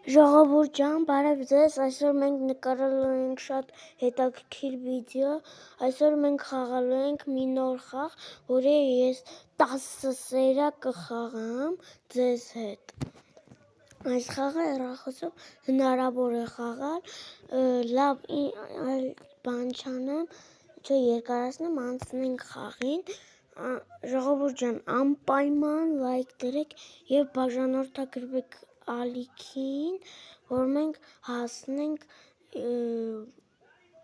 Ժողովուրդ ջան, բարև ձեզ, այսօր մենք նկարելու ենք շատ հետաքրքիր վիդեո, այսօր մենք խաղալու ենք մի նոր խաղ, որի ես 10 սերա կխաղամ ձեզ հետ։ Այս խաղը հեռախոսով հնարավոր է խաղալ, լավ բան չանեմ, չէ երկարացնեմ, անցնենք խաղին։ Ժողովուրդ ջան, անպայման լայք դրեք եւ բաժանորդագրվեք ալիքին, որ մենք հասնենք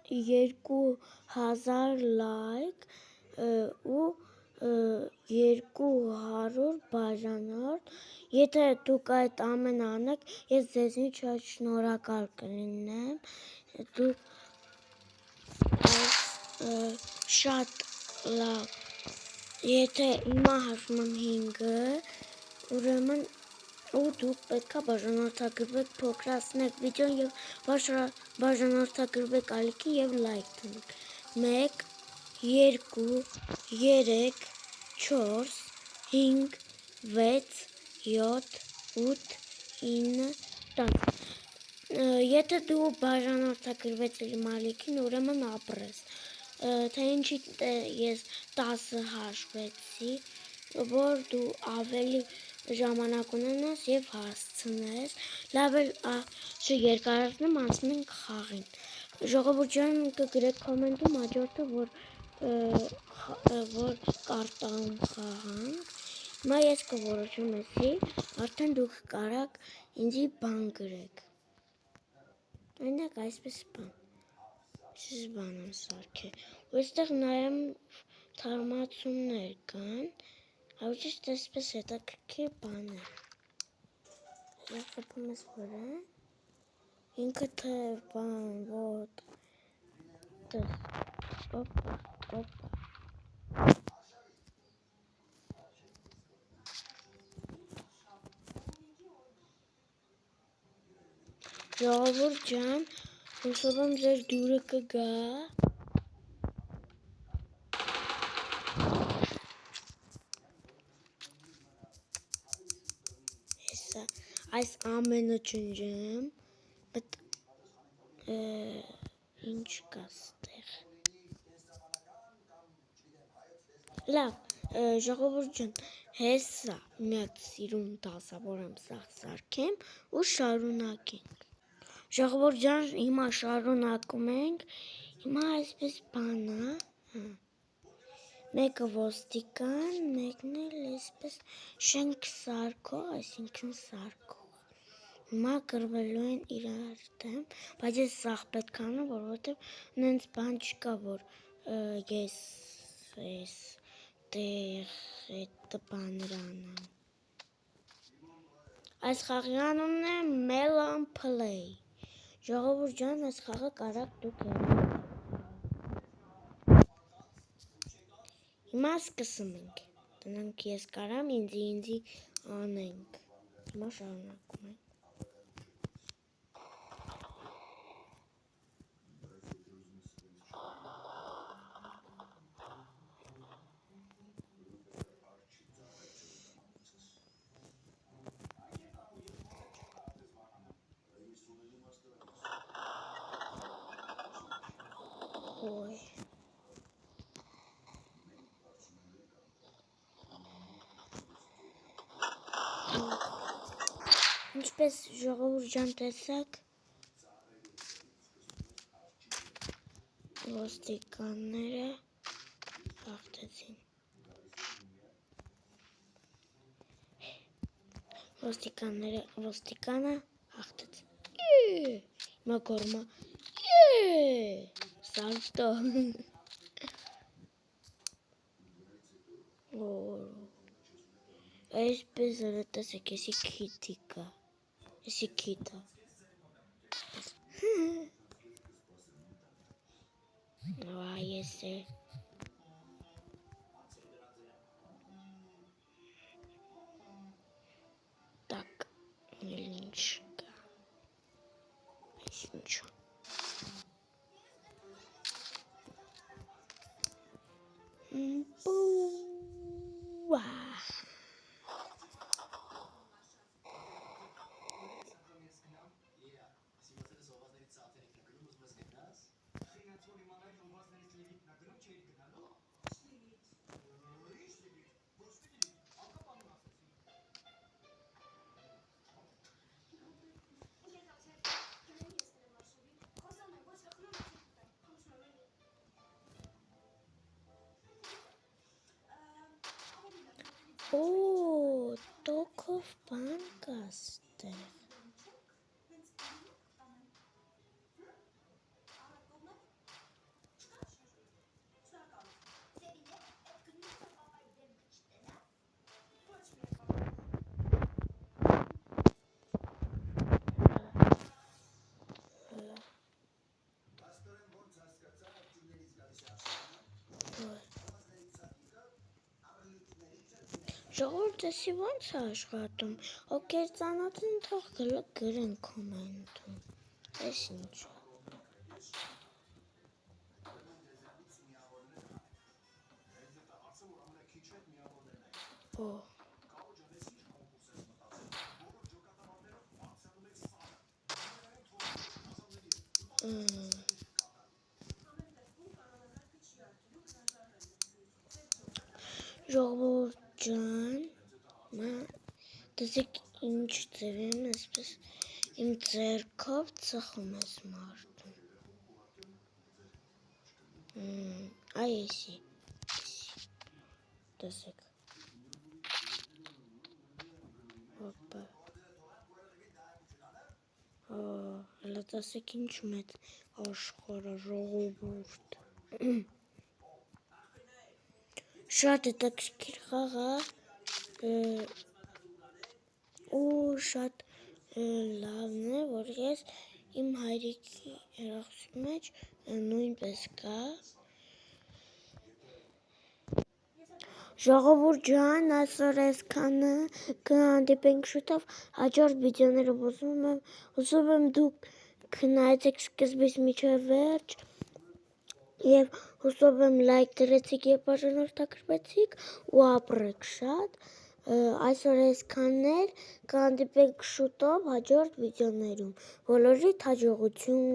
2000 լայք ու 200 բաժանորդ։ Եթե դուք այդ ամենը անեք, ես ձեզնից շատ շնորհակալ կլինեմ։ Դուք շատ լավ։ Եթե հիմա հաշվում եմ 5-ը, ուրեմն ու դուք պետքա բաժանորդագրվեք, փոքրացնեք վիդեոն եւ բաժանորդագրվեք ալիքին եւ լայք դնեք։ 1 2 3 4 5 6 7 8 9 10 Եթե դու բաժանորդագրվեցիր իմ ալիքին, ուրեմն ապրես։ Թե ինչի ես 10 հաշվեցի, որ դու ավելի ժամանակ ունենաս եւ հասցնես, լավ էլ չերկարացնեմ, անցնենք խաղին։ Ժողովուրդ ջան, կգրեք կոմենտում հաջորդը, որ կարտահում խաղանք։ Հիմա ես կորոշում էի, արդեն դուք կարաք ինձի բան գրեք։ Այնակ այսպես բան։ Ես բան եմ սարքել։ Ու այստեղ նայեմ թարմացումներ կան, ճիշտ այսպես հետաքրքիր բան է։ Ես խփում ես վրա, ինքը թե բան, ոտ, օպա, Ժողովուրդ ջան, հուսով եմ ձեր դուրը կգա։ Այս ամենը ջնջեմ, բայց ինչ կա ստեղ։ Լավ, ժողովուրդ ջան, հեսա միակ սիրուն դասա, որ եմ սաղ սարքեմ ու շարունակենք։ Ժողովուրդ ջան, հիմա շարունակում ենք, հիմա այսպես բանա, մեկը ոստիկան, մեկն էլ այսպես շենք սարքող, այսինքն սարքող։ Հիմա կրվելու են իրար դեմ, բայց ես սաղ պետք անեմ, որովհետև նենց բան չկա, որ ես տեղ էտ բաներ անեմ։ Այս խաղի անունն է Melon Play։ Ժողովուրդ ջան, այս խաղը կարաք դուք Հիմա սկսում ենք։ Տնանք ես կարամ ինձի անենք։ Հիմա շարունակում ենք։ Ինչպես ժողովուրդ ջան տեսակ, ոստիկանները հաղթեցին։ Ոստիկանը հաղթեց։ Հիմա գորմա։ Սալտո։ Այսպես տեսեք, եսի քիթի կա։ Եսի քիթը։ Այս է։ Так, ինչ կա։ Այս ինչու։ Բուա։ Ով բան կաստեղ։ Ժողովուրդ էսի ոնց է աշխատում, ովքեր ծանոթ են թող գրեն կոմենտում, ես ինչ է։ Ժողովուրդ ջան, դեսեք ինչ ձև եմ, այսպես իմ ձեռքով ծխում ես մարդուն։ Այ էսի, դեսեք։ Հոպա։ Հələ դեսեք ինչ մեծ աշխարհը ժողովուրդ։ Շատ հետաքրքիր խաղ է ու շատ լավն է, որ ես իմ հայրիկի հեռախոսի մեջ նույնպես կա։ Ժողովուրդ ջան, այսօր այսքանը, կհանդիպենք շուտով հաջորդ վիդեոներով, ուզում եմ դուք նայեցեք սկզբից մինչև վերջ և հուսով եմ լայք դրեցիք և բաժանորդագրվեցիք ու ապրեք շատ, այսօր այսքանն էր, կհանդիպենք շուտով հաջորդ վիդեոներում, բոլորիդ հաջողություն։